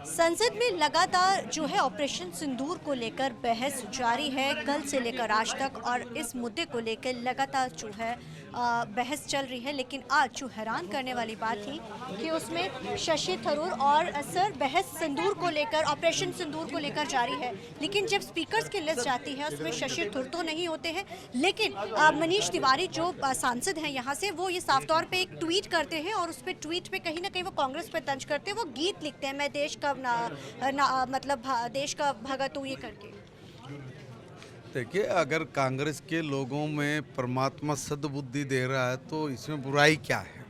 संसद में लगातार जो है ऑपरेशन सिंदूर को लेकर बहस जारी है। कल से लेकर आज तक और इस मुद्दे को लेकर लगातार जो है बहस चल रही है। लेकिन आज जो हैरान करने वाली बात थी कि उसमें शशि थरूर और सर बहस सिंदूर को लेकर ऑपरेशन सिंदूर को लेकर जारी है। लेकिन जब स्पीकर्स की लिस्ट जाती है उसमें शशि थरूर तो नहीं होते हैं, लेकिन मनीष तिवारी जो सांसद हैं यहाँ से, वो ये साफ तौर पे एक ट्वीट करते हैं और उस पर ट्वीट पे कहीं ना कहीं वो कांग्रेस पे तंज करते हैं। वो गीत लिखते हैं, मैं देश का मतलब देश का भगत हूँ ये करके। देखिए, अगर कांग्रेस के लोगों में परमात्मा सद्बुद्धि दे रहा है तो इसमें बुराई क्या है।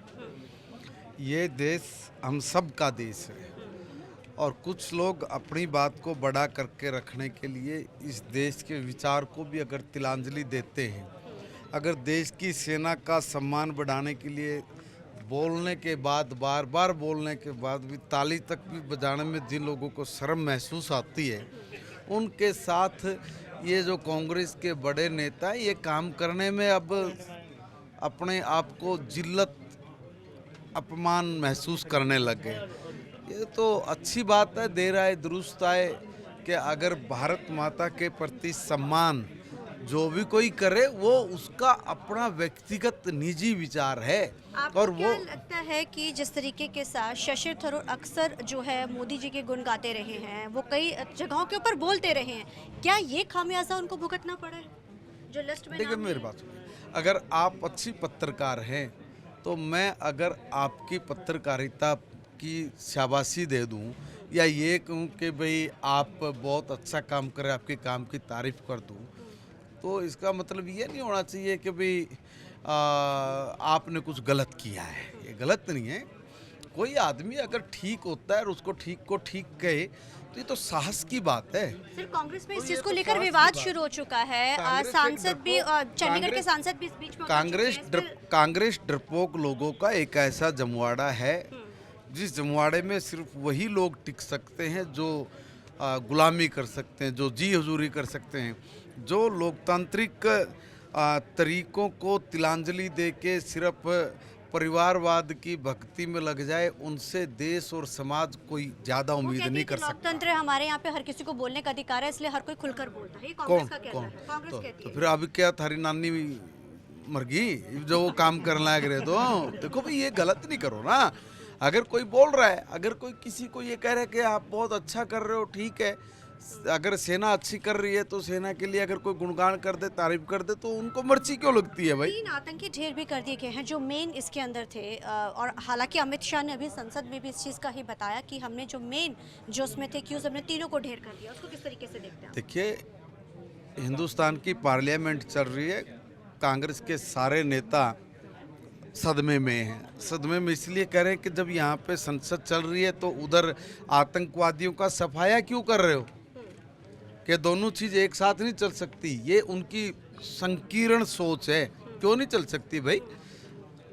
ये देश हम सब का देश है और कुछ लोग अपनी बात को बड़ा करके रखने के लिए इस देश के विचार को भी अगर तिलांजलि देते हैं, अगर देश की सेना का सम्मान बढ़ाने के लिए बोलने के बाद बार बार बोलने के बाद भी ताली तक भी बजाने में जिन लोगों को शर्म महसूस आती है, उनके साथ ये जो कांग्रेस के बड़े नेता ये काम करने में अब अपने आप को जिल्लत अपमान महसूस करने लगे। ये तो अच्छी बात है, दे रहा है, दुरुस्त है कि अगर भारत माता के प्रति सम्मान जो भी कोई करे वो उसका अपना व्यक्तिगत निजी विचार है। और वो क्या लगता है कि जिस तरीके के साथ शशि थरूर अक्सर जो है मोदी जी के गुण गाते रहे हैं, वो कई जगहों के ऊपर बोलते रहे हैं, क्या ये खामियाजा उनको भुगतना पड़ा है जो लिस्ट में? देखिए मेरी बात सुनिए, अगर आप अच्छी पत्रकार हैं तो मैं अगर आपकी पत्रकारिता की शाबाशी दे दूं या ये कहूं कि भाई आप बहुत अच्छा काम करें, आपके काम की तारीफ कर दूं, तो इसका मतलब ये नहीं होना चाहिए कि भाई आपने कुछ गलत किया है। ये गलत नहीं है। कोई आदमी अगर ठीक होता है और उसको ठीक को ठीक कहे तो ये तो साहस की बात है। सिर्फ कांग्रेस में इस चीज को लेकर विवाद शुरू हो चुका है। सांसद भी, चंडीगढ़ के सांसद भी इस बीच में कांग्रेस डरपोक लोगों का एक ऐसा जमवाड़ा है जिस जमवाड़े में सिर्फ वही लोग टिक सकते हैं जो गुलामी कर सकते हैं, जो जी हुजूरी कर सकते हैं, जो लोकतांत्रिक तरीकों को तिलांजलि दे के सिर्फ परिवारवाद की भक्ति में लग जाए, उनसे देश और समाज कोई ज़्यादा उम्मीद नहीं कर सकता। लोकतंत्र हमारे यहाँ पे हर किसी को बोलने का अधिकार है, इसलिए हर कोई खुलकर बोलता है। कौन कौन तो फिर अभी क्या थारी नानी मर गई जो वो काम करने लग रहे? तो देखो भाई, ये गलत नहीं करो ना। अगर कोई बोल रहा है, अगर कोई किसी को ये कह रहा है कि आप बहुत अच्छा कर रहे हो, ठीक है। अगर सेना अच्छी कर रही है तो सेना के लिए अगर कोई गुणगान कर दे, तारीफ कर दे, तो उनको मर्ची क्यों लगती है भाई? 3 आतंकी ढेर भी कर दिए गए हैं जो मेन इसके अंदर थे। और हालांकि अमित शाह ने अभी संसद में भी इस चीज़ का ही बताया कि हमने जो मेन जो उसमें थे क्यूज, हमने तीनों को ढेर कर दिया। उसको किस तरीके से देखते हैं? देखिए, हिंदुस्तान की पार्लियामेंट चल रही है, कांग्रेस के सारे नेता सदमे में हैं। सदमे में इसलिए कह रहे हैं कि जब यहाँ पे संसद चल रही है तो उधर आतंकवादियों का सफाया क्यों कर रहे हो? कि दोनों चीज़ एक साथ नहीं चल सकती। ये उनकी संकीर्ण सोच है। क्यों नहीं चल सकती भाई?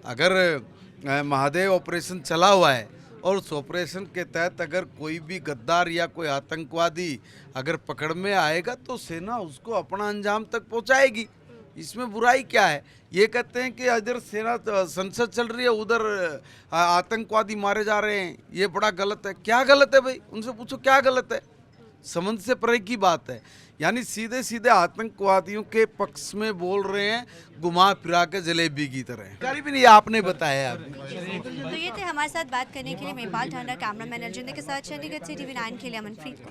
अगर महादेव ऑपरेशन चला हुआ है और उस ऑपरेशन के तहत अगर कोई भी गद्दार या कोई आतंकवादी अगर पकड़ में आएगा तो सेना उसको अपना अंजाम तक पहुंचाएगी। इसमें बुराई क्या है? ये कहते हैं कि इधर सेना संसद चल रही है, उधर आतंकवादी मारे जा रहे हैं, ये बड़ा गलत है। क्या गलत है भाई? उनसे पूछो क्या गलत है। समझ से परे की बात है। यानी सीधे सीधे आतंकवादियों के पक्ष में बोल रहे हैं, घुमा फिरा के जलेबी की तरह। करीब नहीं, आपने बताया अभी। तो ये थे हमारे साथ बात करने के लिए महिपाल ढांडा, कैमरामैन अर्जुन के साथ चंडीगढ़ से TV9 के लिए अमनप्रीत।